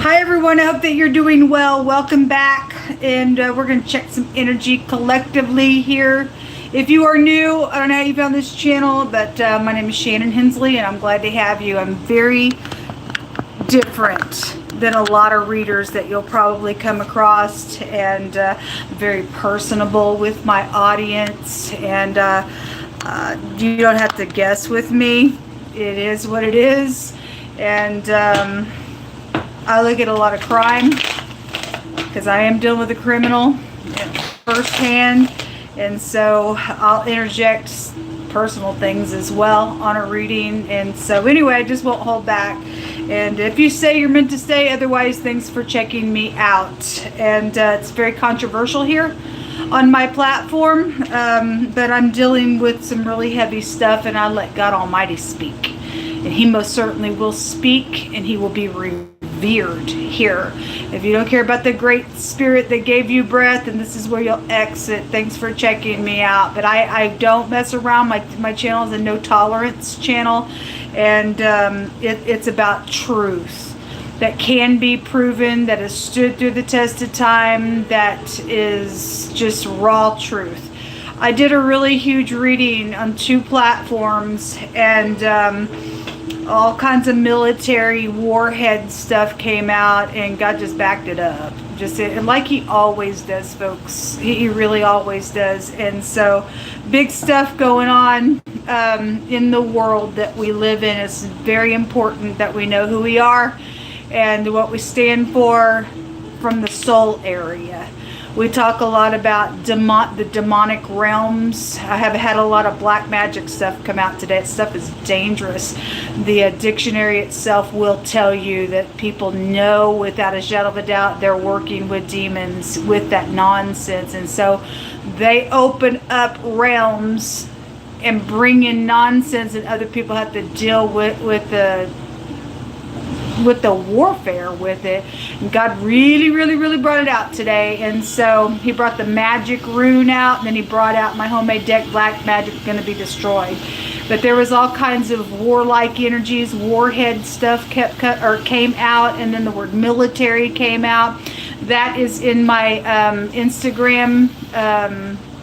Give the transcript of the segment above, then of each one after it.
Hi everyone, I hope that you're doing well. Welcome back, and we're going to check some energy collectively here. If you are new, I don't know how you found this channel, but my name is Shannon Hensley and I'm glad to have you. I'm very different than a lot of readers that you'll probably come across, and very personable with my audience, and you don't have to guess with me. It is what it is, and I look at a lot of crime because I am dealing with a criminal firsthand, and so I'll interject personal things as well on a reading. And so anyway, I just won't hold back, and if you say you're meant to stay, otherwise thanks for checking me out. And it's very controversial here on my platform, but I'm dealing with some really heavy stuff, and I let God Almighty speak, and He most certainly will speak, and He will be revered here. If you don't care about the great spirit that gave you breath, and this is where you'll exit. Thanks for checking me out. But I don't mess around. My channel is a no tolerance channel, and it's about truth that can be proven, that has stood through the test of time, that is just raw truth. I did a really huge reading on 2 platforms, and all kinds of military warhead stuff came out, and God just backed it up. Just like He always does, folks. He really always does. And so big stuff going on in the world that we live in. It's very important that we know who we are and what we stand for from the soul area. We talk a lot about the demonic realms. I have had a lot of black magic stuff come out today. That stuff is dangerous. The dictionary itself will tell you that people know without a shadow of a doubt they're working with demons with that nonsense. And so they open up realms and bring in nonsense, and other people have to deal with the warfare with it. And God really brought it out today. And so He brought the magic rune out, and then He brought out my homemade deck, Black Magic Gonna Be Destroyed. But there was all kinds of warlike energies, warhead stuff came out, and then the word military came out. That is in my Instagram.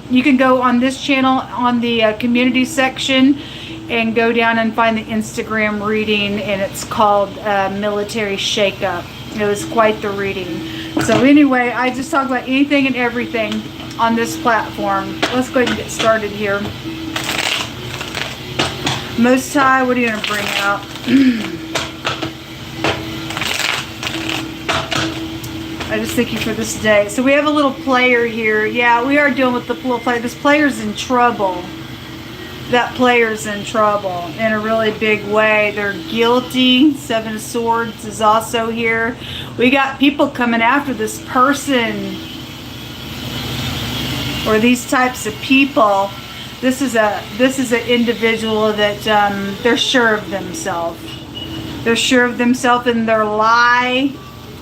You can go on this channel on the community section and go down and find the Instagram reading, and it's called Military Shakeup. It was quite the reading. So anyway, I just talk about anything and everything on this platform. Let's go ahead and get started here. Most High, what are you going to bring out? I just thank You for this day. So we have a little player here. Yeah, we are dealing with the little player. This player's in trouble. That player's in trouble in a really big way. They're guilty. 7 of Swords is also here. We got people coming after this person, or these types of people. This is an individual that they're sure of themselves. They're sure of themselves in their lie.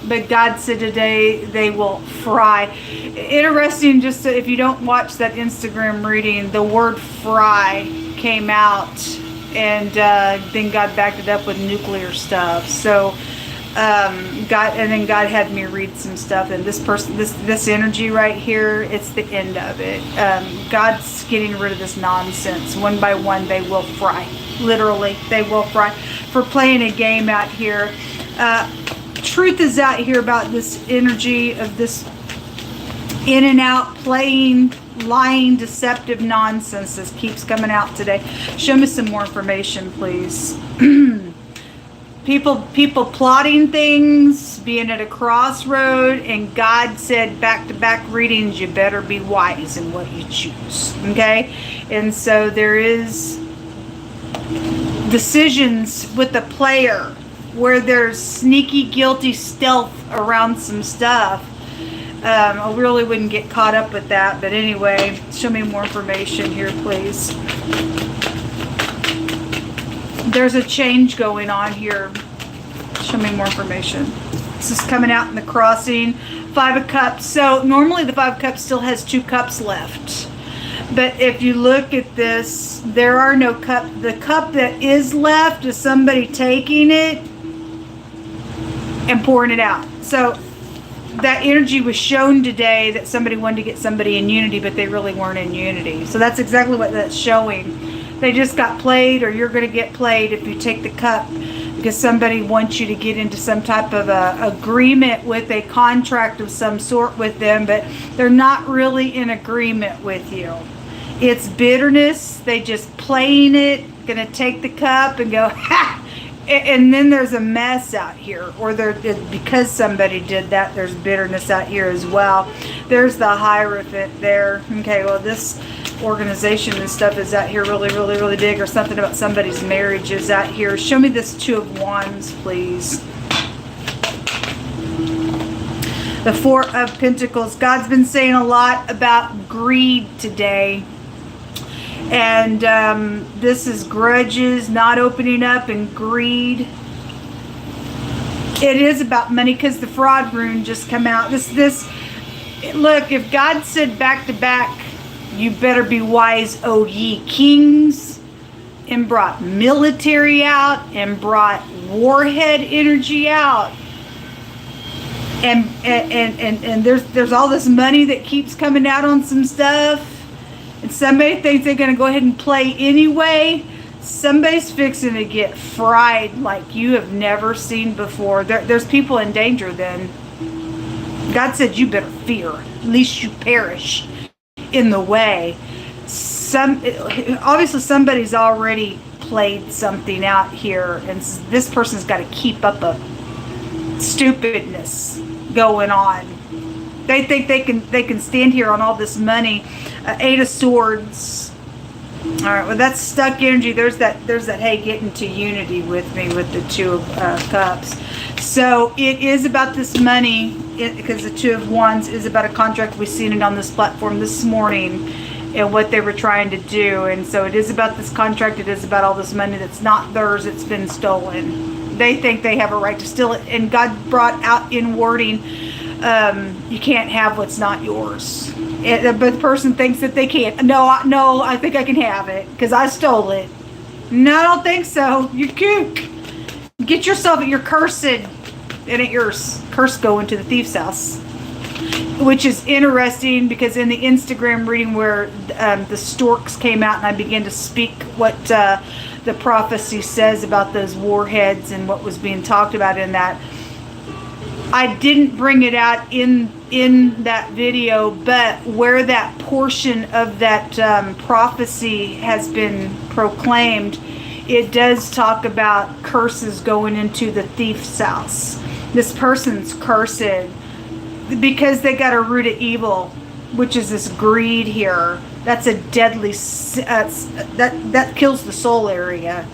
But God said today they will fry. Interesting, just so if you don't watch that Instagram reading, the word fry came out, and then God backed it up with nuclear stuff. So God had me read some stuff, and this energy right here, it's the end of it. God's getting rid of this nonsense. One by one, they will fry. Literally, they will fry for playing a game out here. Truth is out here about this energy of this in and out playing, lying, deceptive nonsense that keeps coming out today. Show me some more information, please. people plotting things, being at a crossroad, and God said back-to-back readings, you better be wise in what you choose. Okay? And so there is decisions with the player where there's sneaky, guilty stealth around some stuff. I really wouldn't get caught up with that, but anyway, show me more information here, please. There's a change going on here. Show me more information. This is coming out in the crossing. 5 of Cups. So normally the 5 of Cups still has 2 cups left. But if you look at this, there are no cup. The cup that is left is somebody taking it. and pouring it out. So that energy was shown today that somebody wanted to get somebody in unity, but they really weren't in unity. So that's exactly what that's showing. They just got played, or you're going to get played if you take the cup, because somebody wants you to get into some type of a agreement with a contract of some sort with them, but they're not really in agreement with you. It's bitterness. They just playing it, going to take the cup and go, ha! And then there's a mess out here, or because somebody did that, there's bitterness out here as well. There's the Hierophant there. Okay, well, this organization and stuff is out here really, really, really big, or something about somebody's marriage is out here. Show me this Two of Wands, please. The Four of Pentacles. God's been saying a lot about greed today. And this is grudges, not opening up, and greed. It is about money, because the fraud rune just come out. Look, if God said back to back, you better be wise, O ye kings, and brought military out, and brought warhead energy out, and there's all this money that keeps coming out on some stuff. And somebody thinks they're going to go ahead and play anyway. Somebody's fixing to get fried like you have never seen before. There's people in danger then. God said you better fear, lest you perish in the way. Obviously somebody's already played something out here, and this person's got to keep up a stupidness going on. They think they can stand here on all this money. Eight of Swords. All right, well, that's stuck energy. There's that. Hey, get into unity with me with the Two of Cups. So it is about this money, because the Two of Wands is about a contract. We've seen it on this platform this morning, and what they were trying to do. And so it is about this contract. It is about all this money that's not theirs. It's been stolen. They think they have a right to steal it, and God brought out in wording, you can't have what's not yours. But the person thinks that they can't. No, I think I can have it because I stole it. No, I don't think so. You kook. Get yourself, you're cursed. It ain't yours. Curse go into the thief's house. Which is interesting, because in the Instagram reading where the storks came out and I began to speak what the prophecy says about those warheads and what was being talked about in that, I didn't bring it out in that video, but where that portion of that prophecy has been proclaimed, it does talk about curses going into the thief's house. This person's cursed because they got a root of evil, which is this greed here. That's a deadly, that kills the soul area.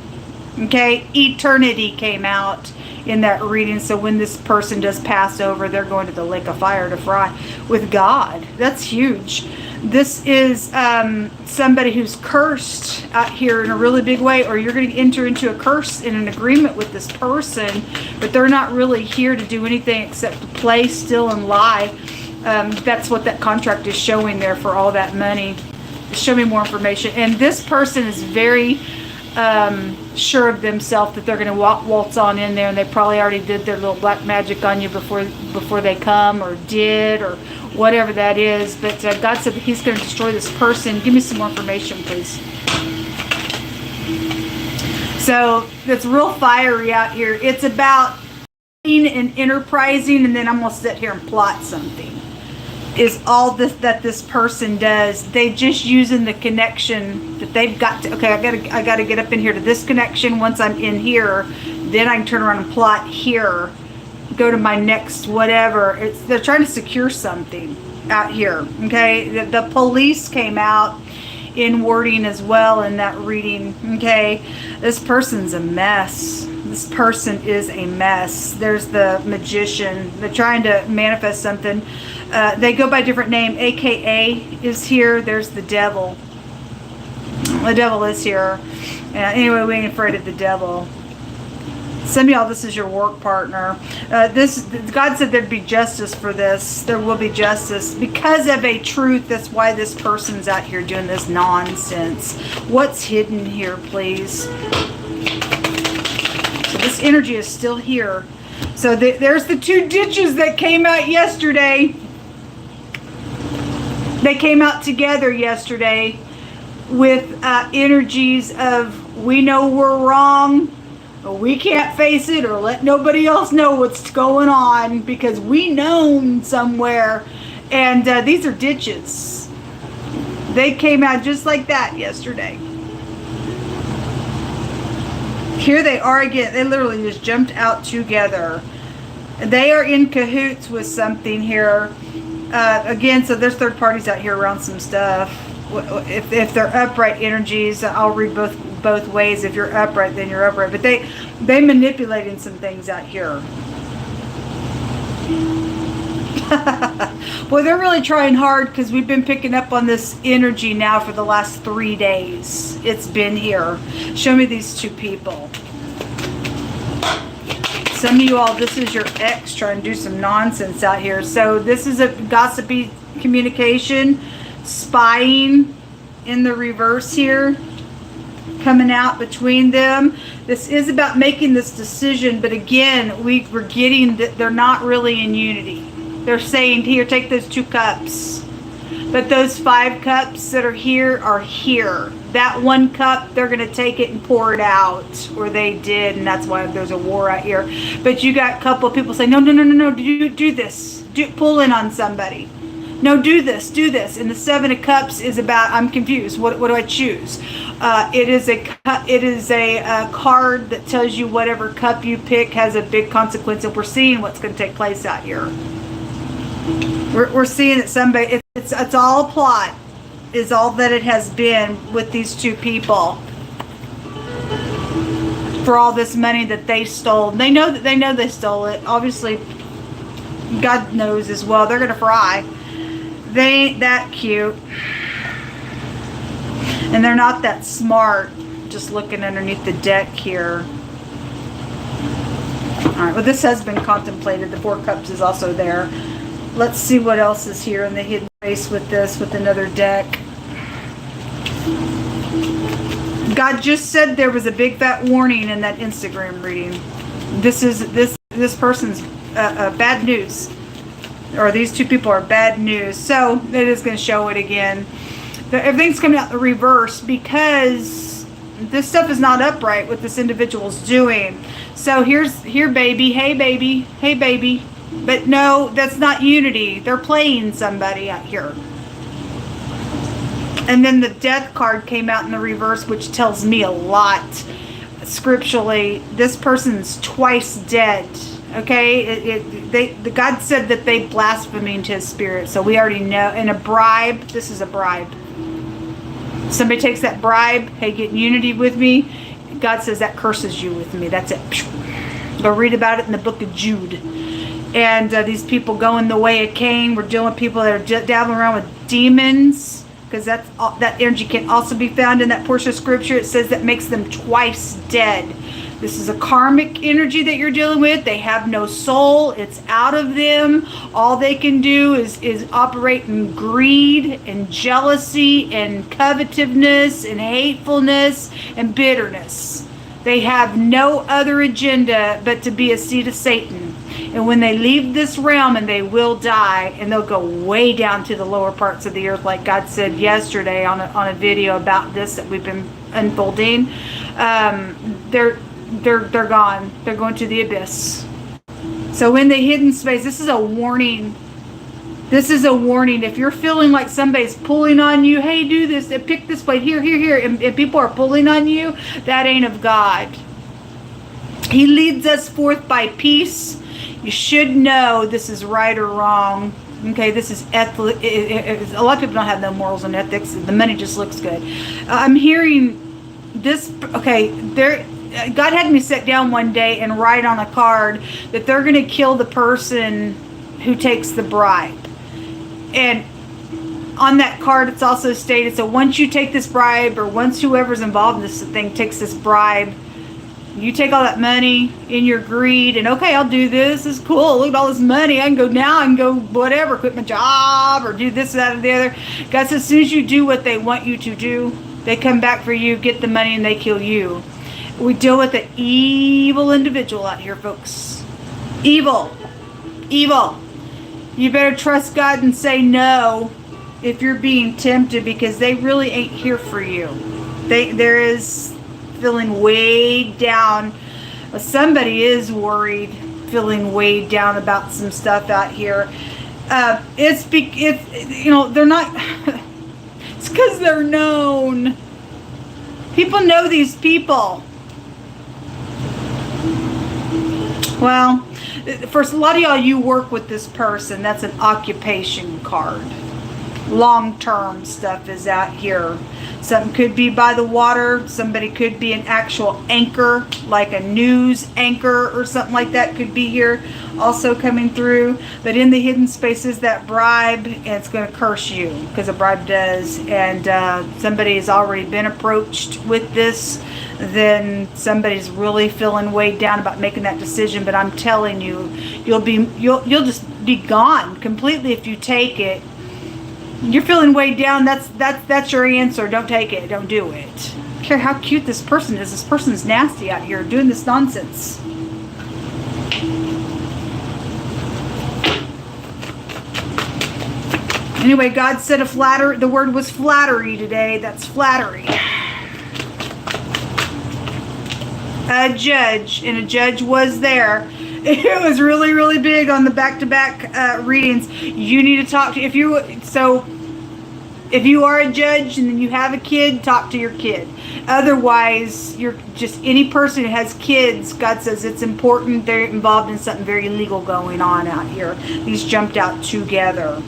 Okay, eternity came out in that reading. So when this person does pass over, they're going to the lake of fire to fry with God. That's huge. This is somebody who's cursed out here in a really big way, or you're going to enter into a curse in an agreement with this person, but they're not really here to do anything except to play, steal, and lie. That's what that contract is showing there for all that money. Show me more information. And this person is very sure of themselves that they're going to waltz on in there, and they probably already did their little black magic on you before they come, or did, or whatever that is. But God said that He's going to destroy this person. Give me some more information, please. So it's real fiery out here. It's about and enterprising, and then I'm going to sit here and plot something. Is all this that this person does. They just using the connection that they've got to, okay, I gotta get up in here to this connection. Once I'm in here, then I can turn around and plot here, go to my next whatever. They're trying to secure something out here. Okay, the police came out in wording as well in that reading. Okay, this person's a mess. This person is a mess. There's the Magician. They're trying to manifest something. They go by different name. AKA is here. There's the devil. The devil is here. Anyway, we ain't afraid of the devil. Some of y'all, this is your work partner. God said there'd be justice for this. There will be justice because of a truth. That's why this person's out here doing this nonsense. What's hidden here, please? So this energy is still here. So there's the two ditches that came out yesterday. They came out together yesterday with energies of, we know we're wrong, but we can't face it or let nobody else know what's going on because we know somewhere. And these are ditches. They came out just like that yesterday. Here they are again. They literally just jumped out together. They are in cahoots with something here. Again, so there's third parties out here around some stuff. If they're upright energies, I'll read both ways. If you're upright, then you're upright. But they manipulating some things out here. Well, they're really trying hard because we've been picking up on this energy now for the last 3 days. It's been here. Show me these two people. Some of you all, this is your ex trying to do some nonsense out here. So this is a gossipy communication, spying in the reverse here, coming out between them. This is about making this decision, but again, we're getting that they're not really in unity. They're saying, here, take those 2 cups. But those 5 cups that are here are here. That 1 cup, they're going to take it and pour it out. Or they did, and that's why there's a war out here. But you got a couple of people saying, no, do this. Pull in on somebody. No, do this. And the 7 of Cups is about, I'm confused. What do I choose? It is a card that tells you whatever cup you pick has a big consequence. And we're seeing what's going to take place out here. We're seeing that somebody, it's all a plot, is all that it has been with these 2 people for all this money that they stole. They know they stole it. Obviously, God knows as well. They're gonna fry. They ain't that cute, and they're not that smart. Just looking underneath the deck here. All right. Well, this has been contemplated. The 4 Cups is also there. Let's see what else is here in the hidden space with this, with another deck. God just said there was a big fat warning in that Instagram reading. This person's bad news, or these 2 people are bad news. So it is going to show it again. Everything's coming out the reverse because this stuff is not upright what this individual's doing. So here baby, hey baby. But no, that's not unity. They're playing somebody out here. And then the Death card came out in the reverse, which tells me a lot. Scripturally, this person's twice dead. Okay? God said that they blaspheming to his spirit. So we already know. And a bribe, this is a bribe. Somebody takes that bribe, hey, get in unity with me. God says that curses you with me. That's it. Go read about it in the book of Jude. And these people going the way of Cain. We're dealing with people that are dabbling around with demons, because that energy can also be found in that portion of scripture. It says that makes them twice dead. This is a karmic energy that you're dealing with. They have no soul. It's out of them. All they can do is operate in greed and jealousy and covetousness and hatefulness and bitterness. They have no other agenda but to be a seed of Satan. And when they leave this realm, and they will die, and they'll go way down to the lower parts of the earth, like God said yesterday on a video about this that we've been unfolding. They're gone. They're going to the abyss. So in the hidden space, this is a warning. This is a warning. If you're feeling like somebody's pulling on you, hey, do this, and pick this way, here, and people are pulling on you, that ain't of God. He leads us forth by peace. You should know this is right or wrong. Okay, this is ethical. A lot of people don't have no morals and ethics. The money just looks good. I'm hearing this. Okay, God had me sit down one day and write on a card that they're going to kill the person who takes the bribe. And on that card, it's also stated, so once you take this bribe, or once whoever's involved in this thing takes this bribe, you take all that money in your greed, and okay, I'll do this. It's cool. Look at all this money. I can go now. I can go whatever, quit my job, or do this, that, or the other. God says, as soon as you do what they want you to do, they come back for you, get the money, and they kill you. We deal with an evil individual out here, folks. Evil. Evil. You better trust God and say no if you're being tempted, because they really ain't here for you. There is feeling weighed down. Somebody is worried, feeling weighed down about some stuff out here. It's you know, they're not. It's because they're known. People know these people. Well, for a lot of y'all, you work with this person. That's an occupation card. Long-term stuff is out here. Something could be by the water. Somebody could be an actual anchor, like a news anchor or something like that could be here also coming through. But in the hidden spaces, that bribe, and it's going to curse you, because a bribe does. And somebody has already been approached with this. Then somebody's really feeling weighed down about making that decision. But I'm telling you, you'll just be gone completely if you take it. You're feeling weighed down. That's your answer. Don't take it. Don't do it. I don't care how cute this person is. This person's nasty out here doing this nonsense. Anyway, God said the word was flattery today. That's flattery. A judge, and a judge was there. It was really, really big on the back-to-back readings. You need to talk to, if you are a judge and you have a kid, talk to your kid. Otherwise, you're just any person who has kids, God says it's important. They're involved in something very illegal going on out here. These jumped out together.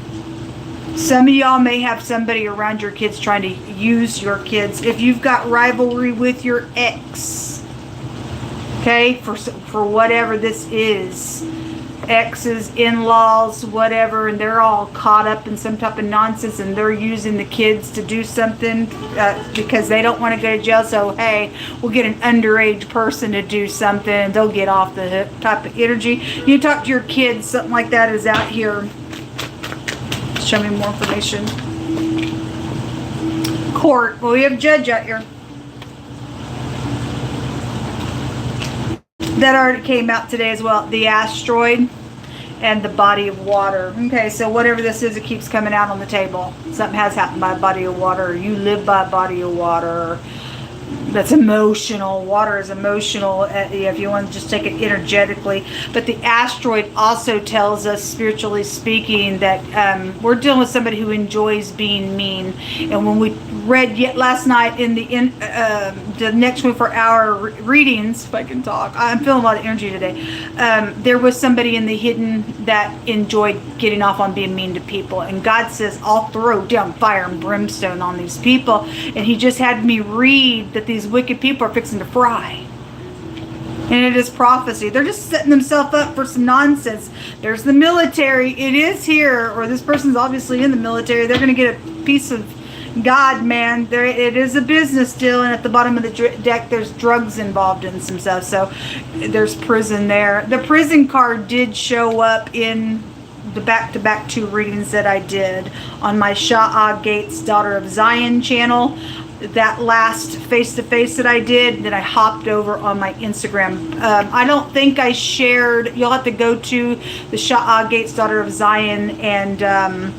Some of y'all may have somebody around your kids trying to use your kids. If you've got rivalry with your ex, okay, for whatever this is, exes, in-laws, whatever, and they're all caught up in some type of nonsense, and they're using the kids to do something because they don't want to go to jail. So hey, we'll get an underage person to do something, and they'll get off the hook type of energy. You talk to your kids, something like that is out here. Show me more information. Court. Well, we have a judge out here. That already came out today as well. The asteroid and the body of water. Okay, so whatever this is, it keeps coming out on the table. Something has happened by a body of water. Or you live by a body of water. That's emotional. Water is emotional if you want to just take it energetically. But the asteroid also tells us, spiritually speaking, that we're dealing with somebody who enjoys being mean. And when we read last night in the next 24-hour readings, if I can talk, I'm feeling a lot of energy today. There was somebody in the hidden that enjoyed getting off on being mean to people. And God says, I'll throw down fire and brimstone on these people. And he just had me read that these wicked people are fixing to fry. And it is prophecy. They're just setting themselves up for some nonsense. There's the military. It is here, or this person's obviously in the military. They're going to get a piece of God, man. It is a business deal, and at the bottom of the deck, there's drugs involved in some stuff. So there's prison there. The prison card did show up in the back-to-back 2 readings that I did on my Gates Daughter of Zion channel. That last face-to-face that I did, that I hopped over on my Instagram. I don't think I shared. You'll have to go to the Gates Daughter of Zion and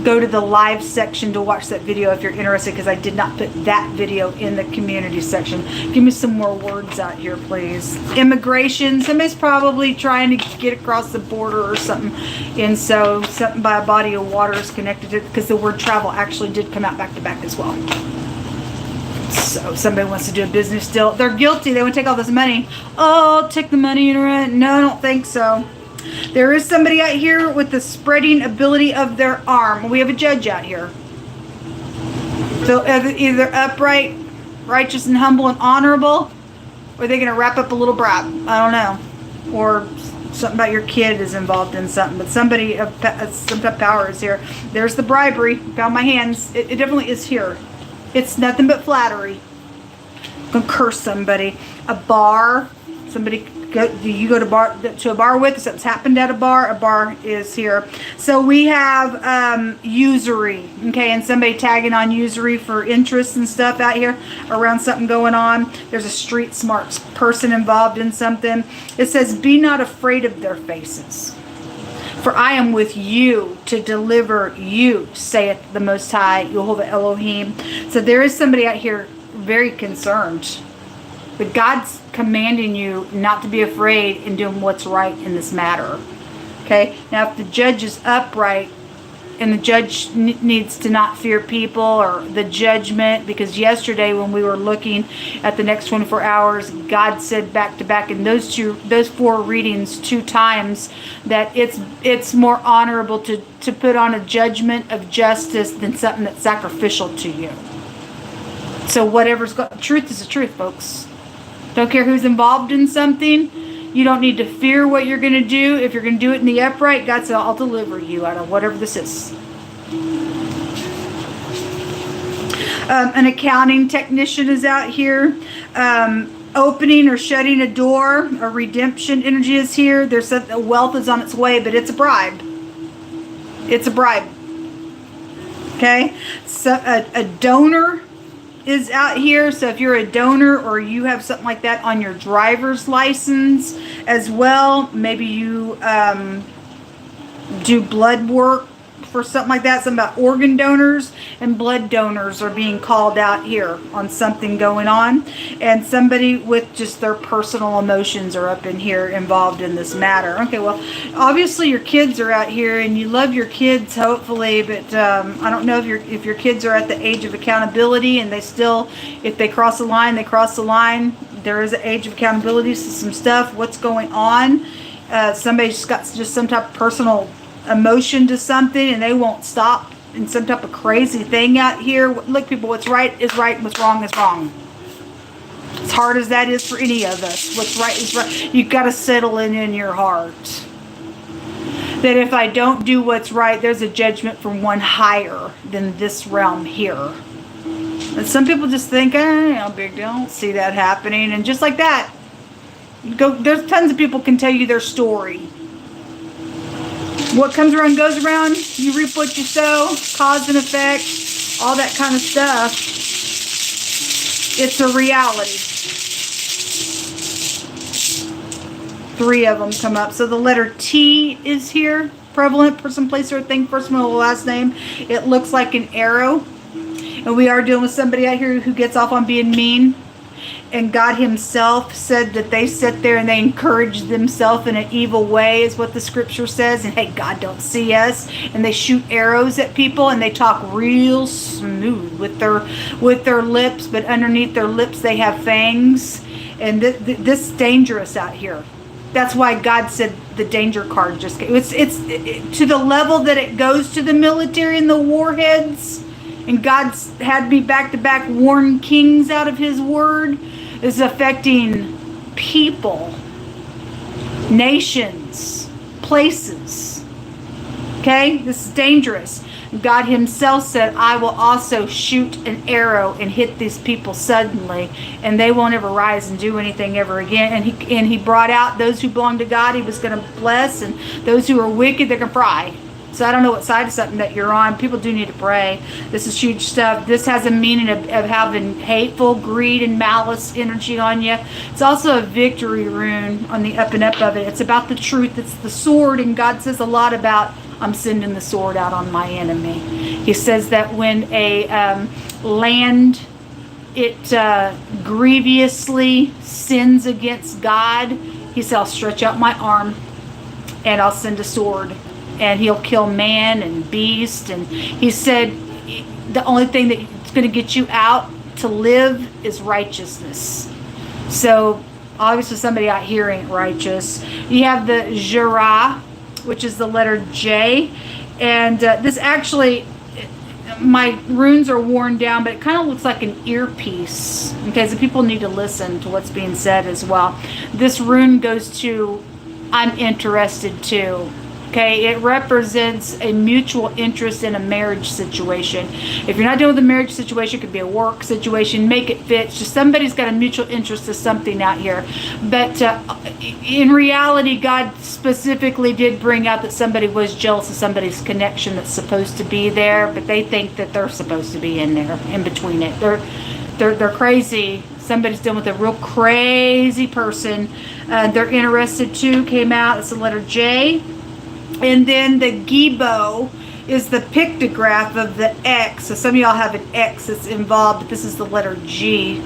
go to the live section to watch that video if you're interested, because I did not put that video in the community section. Give me some more words out here, please. Immigration. Somebody's probably trying to get across the border or something, and so something by a body of water is connected to it, because the word travel actually did come out back-to-back as well. So somebody wants to do a business deal. They're guilty. They want to take all this money. Oh, take the money and run. No, I don't think so. There is somebody out here with the spreading ability of their arm. We have a judge out here. So either upright, righteous, and humble, and honorable, or they're going to wrap up a little bribe. I don't know. Or something about your kid is involved in something. But somebody of some type of power is here. There's the bribery. Found my hands. It definitely is here. It's nothing but flattery. I'm going to curse somebody. A bar. Somebody you go to a bar with? Something's happened at a bar is here. So we have usury, okay, and somebody tagging on usury for interest and stuff out here around something going on. There's a street smart person involved in something. It says, be not afraid of their faces, for I am with you to deliver you, saith the Most High, Yehovah Elohim. So there is somebody out here very concerned. But God's commanding you not to be afraid in doing what's right in this matter. Okay? Now, if the judge is upright and the judge needs to not fear people or the judgment, because yesterday when we were looking at the next 24 hours, God said back to back in those 4 readings 2 times that it's more honorable to put on a judgment of justice than something that's sacrificial to you. So truth is the truth, folks. Don't care who's involved in something. You don't need to fear what you're going to do. If you're going to do it in the upright, God said, I'll deliver you out of whatever this is. An accounting technician is out here. Opening or shutting a door. A redemption energy is here. There's wealth is on its way, but it's a bribe. It's a bribe. Okay? So a donor is out here. So if you're a donor or you have something like that on your driver's license as well, maybe you do blood work for something like that. Something about organ donors and blood donors are being called out here on something going on, and somebody with just their personal emotions are up in here involved in this matter. Okay, well, obviously your kids are out here and you love your kids, hopefully, but I don't know if your kids are at the age of accountability and if they cross the line, they cross the line. There is an age of accountability to some stuff. What's going on? Somebody's got just some type of personal emotion to something and they won't stop in some type of crazy thing out here. Look, people, what's right is right and what's wrong is wrong. As hard as that is for any of us, what's right is right. You've got to settle in your heart that if I don't do what's right, there's a judgment from one higher than this realm here. And some people just think, no big deal, I don't see that happening. And just like that, there's tons of people can tell you their story. What comes around goes around. You reap what you sow, cause and effect, all that kind of stuff. It's a reality. 3 of them come up. So the letter T is here. Prevalent, person, place, or thing, first, middle, last name. It looks like an arrow. And we are dealing with somebody out here who gets off on being mean. And God himself said that they sit there and they encourage themselves in an evil way, is what the scripture says. And hey, God don't see us. And they shoot arrows at people and they talk real smooth with their lips, but underneath their lips they have fangs. And this is dangerous out here. That's why God said the danger card just came. It's to the level that it goes to the military and the warheads. And God's had me back to back warn kings out of his word. Is affecting people, nations, places. Okay? This is dangerous. God himself said, I will also shoot an arrow and hit these people suddenly, and they won't ever rise and do anything ever again. And he brought out those who belong to God, he was going to bless, and those who are wicked, they're going to fry. So I don't know what side of something that you're on. People do need to pray. This is huge stuff. This has a meaning of having hateful, greed, and malice energy on you. It's also a victory rune on the up and up of it. It's about the truth. It's the sword, and God says a lot about, I'm sending the sword out on my enemy. He says that when a land, grievously sins against God, he said, I'll stretch out my arm and I'll send a sword. And he'll kill man and beast. And he said the only thing that's going to get you out to live is righteousness. So obviously somebody out here ain't righteous. You have the Jera, which is the letter J. And this actually, my runes are worn down, but it kind of looks like an earpiece. Okay, so people need to listen to what's being said as well. This rune goes to, I'm interested too. Okay, it represents a mutual interest in a marriage situation. If you're not dealing with a marriage situation, it could be a work situation, make it fit. It's just somebody's got a mutual interest in something out here. But in reality, God specifically did bring out that somebody was jealous of somebody's connection that's supposed to be there, but they think that they're supposed to be in there, in between it. They're crazy. Somebody's dealing with a real crazy person. They're interested too, came out. It's the letter J. And then the Gibo is the pictograph of the X. So some of y'all have an X that's involved, but this is the letter G.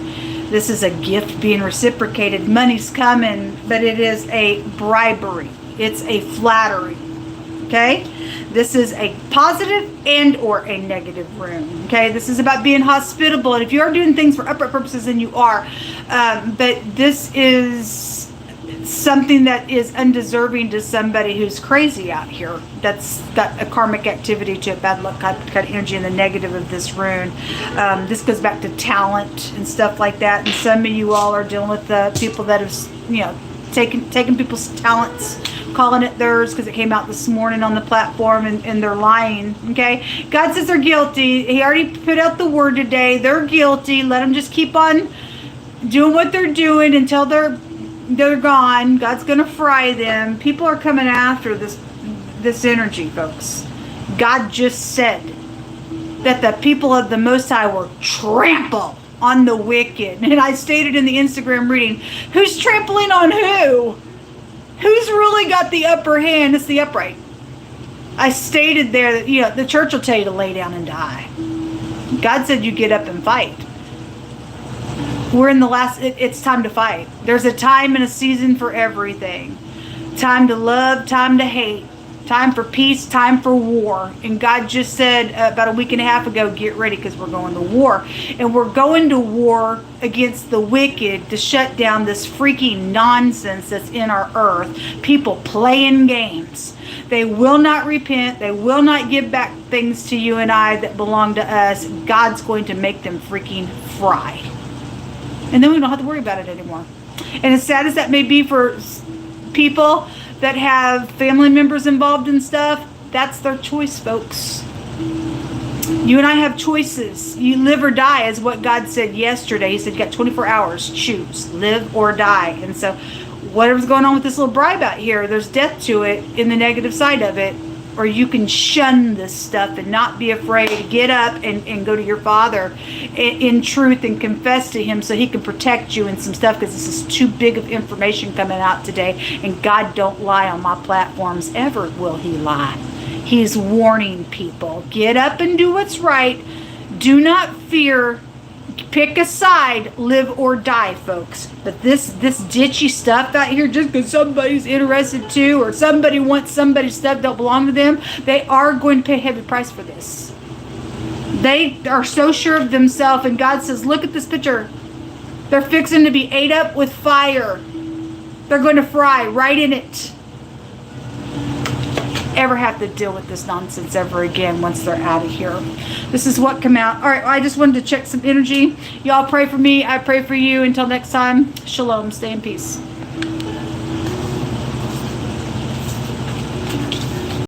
This is a gift being reciprocated. Money's coming, but it is a bribery. It's a flattery. Okay? This is a positive and or a negative rune. Okay? This is about being hospitable. And if you are doing things for upright purposes, then you are. But this is something that is undeserving to somebody who's crazy out here. That's got a karmic activity to it, bad luck kind of energy, and the negative of this rune. This goes back to talent and stuff like that. And some of you all are dealing with the people that have, taken people's talents, calling it theirs because it came out this morning on the platform, and they're lying. Okay, God says they're guilty. He already put out the word today. They're guilty. Let them just keep on doing what they're doing until they're gone. God's gonna fry them. People are coming after this energy, folks. God just said that the people of the Most High will trample on the wicked. And I stated in the Instagram reading, who's trampling on who? Who's really got the upper hand? It's the upright. I stated there that the church will tell you to lay down and die. God said you get up and fight. We're in the last, it's time to fight. There's a time and a season for everything. Time to love, time to hate. Time for peace, time for war. And God just said about a week and a half ago, get ready because we're going to war. And we're going to war against the wicked to shut down this freaking nonsense that's in our earth. People playing games. They will not repent. They will not give back things to you and I that belong to us. God's going to make them freaking fry. And then we don't have to worry about it anymore. And as sad as that may be for people that have family members involved in stuff, that's their choice, folks. You and I have choices. You live or die is what God said yesterday. He said you got 24 hours. Choose. Live or die. And so whatever's going on with this little bribe out here, there's death to it in the negative side of it. Or you can shun this stuff and not be afraid. Get up and go to your Father in truth and confess to Him so He can protect you in some stuff, because this is too big of information coming out today. And God don't lie on my platforms. Ever will He lie. He's warning people. Get up and do what's right. Do not fear. Pick a side, live or die, folks. But this ditchy stuff out here, just because somebody's interested too, or somebody wants somebody's stuff that don't belong to them, they are going to pay a heavy price for this. They are so sure of themselves, and God says, look at this picture. They're fixing to be ate up with fire. They're going to fry right in it. Ever have to deal with this nonsense ever again once they're out of here. This is what come out. All right, I just wanted to check some energy. Y'all pray for me. I pray for you. Until next time, shalom. Stay in peace.